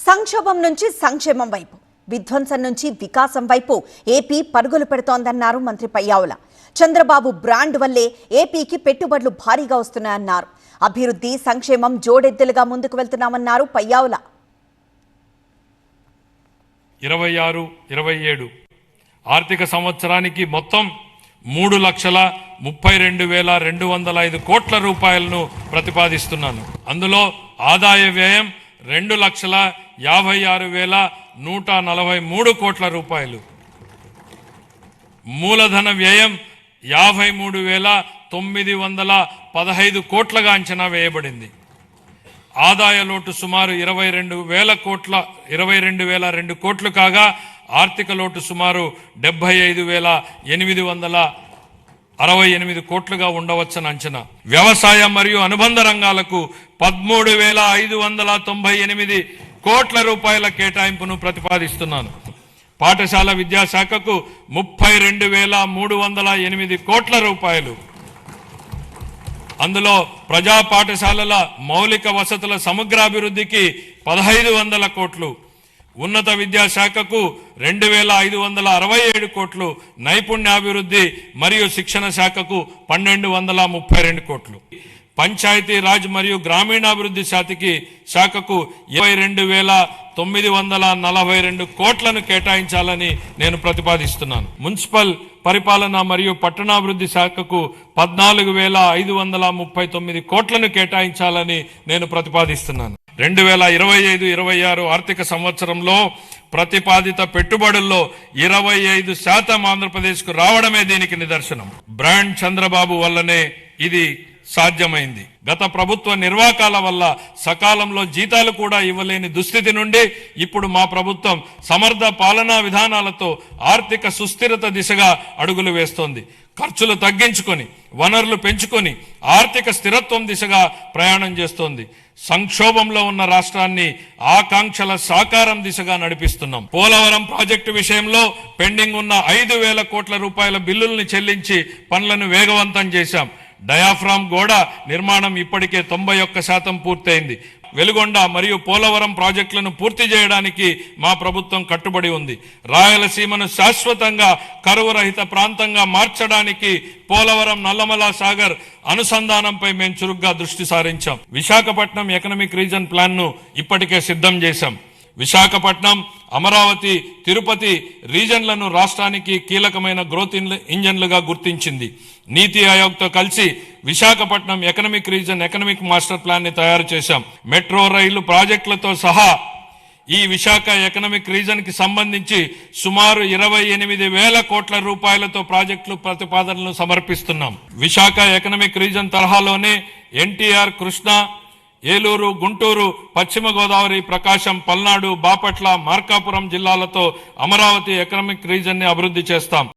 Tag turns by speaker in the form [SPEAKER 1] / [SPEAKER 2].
[SPEAKER 1] సంక్షోభం నుంచి సంక్షేమం వైపు, విధ్వంసం నుంచి వికాసం వైపు ఏపీ పరుగులు పెడుతోందన్నారు మంత్రి పయ్యావుల. చంద్రబాబు బ్రాండ్ వల్లే ఏపీకి పెట్టుబడులు భారీగా వస్తున్నాయన్నారు. అభివృద్ధి సంక్షేమం జోడెద్దులుగా ముందుకు వెళ్తున్నామన్నారు పయ్యావుల.
[SPEAKER 2] 26-27 ఆర్థిక సంవత్సరానికి మొత్తం 3,32,205 కోట్ల రూపాయలను ప్రతిపాదిస్తున్నాను. అందులో ఆదాయ వ్యయం 2,56,143 కోట్ల రూపాయలు, మూలధన వ్యయం 53,915 కోట్లగా అంచనా వేయబడింది. ఆదాయ లోటు సుమారు 22,002 కోట్లు కాగా ఆర్థిక లోటు సుమారు 75,868 కోట్లుగా ఉండవచ్చని అంచనా. వ్యవసాయ మరియు అనుబంధ రంగాలకు 13,598 కోట్ల రూపాయల కేటాయింపును ప్రతిపాదిస్తున్నాను. పాఠశాల విద్యాశాఖకు 32,308 కోట్ల రూపాయలు, అందులో ప్రజా పాఠశాలల మౌలిక వసతుల సమగ్రాభివృద్ధికి 1,500 కోట్లు, ఉన్నత విద్యాశాఖకు 2,567 కోట్లు, నైపుణ్యాభివృద్ధి మరియు శిక్షణ శాఖకు 1,232 కోట్లు, పంచాయతీ రాజ్ మరియు గ్రామీణాభివృద్ధి శాఖకు 22,942 కోట్లను కేటాయించాలని నేను ప్రతిపాదిస్తున్నాను. మున్సిపల్ పరిపాలన మరియు పట్టణాభివృద్ధి శాఖకు 14,539 కోట్లను కేటాయించాలని నేను ప్రతిపాదిస్తున్నాను. 2025-26 ఆర్థిక సంవత్సరంలో ప్రతిపాదిత పెట్టుబడుల్లో 25% ఆంధ్రప్రదేశ్కు రావడమే దీనికి నిదర్శనం. బ్రాండ్ చంద్రబాబు వల్లనే ఇది సాధ్యమైంది. గత ప్రభుత్వ నిర్వాకాల వల్ల సకాలంలో జీతాలు కూడా ఇవ్వలేని దుస్థితి నుండి ఇప్పుడు మా ప్రభుత్వం సమర్థ పాలనా విధానాలతో ఆర్థిక సుస్థిరత దిశగా అడుగులు వేస్తోంది. ఖర్చులు తగ్గించుకొని వనరులు పెంచుకొని ఆర్థిక స్థిరత్వం దిశగా ప్రయాణం చేస్తోంది. సంక్షోభంలో ఉన్న రాష్ట్రాన్ని ఆకాంక్షల సాకారం దిశగా నడిపిస్తున్నాం. పోలవరం ప్రాజెక్టు విషయంలో పెండింగ్ ఉన్న 5,000 కోట్ల రూపాయల బిల్లుల్ని చెల్లించి పనులను వేగవంతం చేశాం. డయాఫ్రామ్ గోడ నిర్మాణం ఇప్పటికే 91% పూర్తయింది. వెలుగొండ మరియు పోలవరం ప్రాజెక్టులను పూర్తి చేయడానికి మా ప్రభుత్వం కట్టుబడి ఉంది. రాయలసీమను శాశ్వతంగా కరువు రహిత ప్రాంతంగా మార్చడానికి పోలవరం నల్లమల సాగర్ అనుసంధానంపై మేము చురుగ్గా దృష్టి సారించాం. విశాఖపట్నం ఎకనామిక్ రీజన్ ప్లాన్ ను ఇప్పటికే సిద్ధం చేశాం. విశాఖపట్నం, అమరావతి, తిరుపతి రీజన్లను రాష్ట్రానికి కీలకమైన గ్రోత్ ఇంజన్లుగా గుర్తించింది. నీతి ఆయోగ్తో కలిసి Visakhapatnam economic reason economic master plan ని తయారు చేశాం. మెట్రో రైలు ప్రాజెక్టులతో సహా ఈ విశాఖ ఎకనామిక్ రీజన్ కి సంబంధించి సుమారు 28,000 కోట్ల రూపాయలతో ప్రాజెక్టులు ప్రతిపాదనలు సమర్పిస్తున్నాం. విశాఖ ఎకనామిక్ రీజన్ తరహాలోనే ఎన్టీఆర్, కృష్ణా, ఏలూరు, గుంటూరు, పశ్చిమ గోదావరి, ప్రకాశం, పల్నాడు, బాపట్ల, మార్కాపురం జిల్లాలతో అమరావతి ఎకనామిక్ రీజన్ ని అభివృద్ధి చేస్తాం.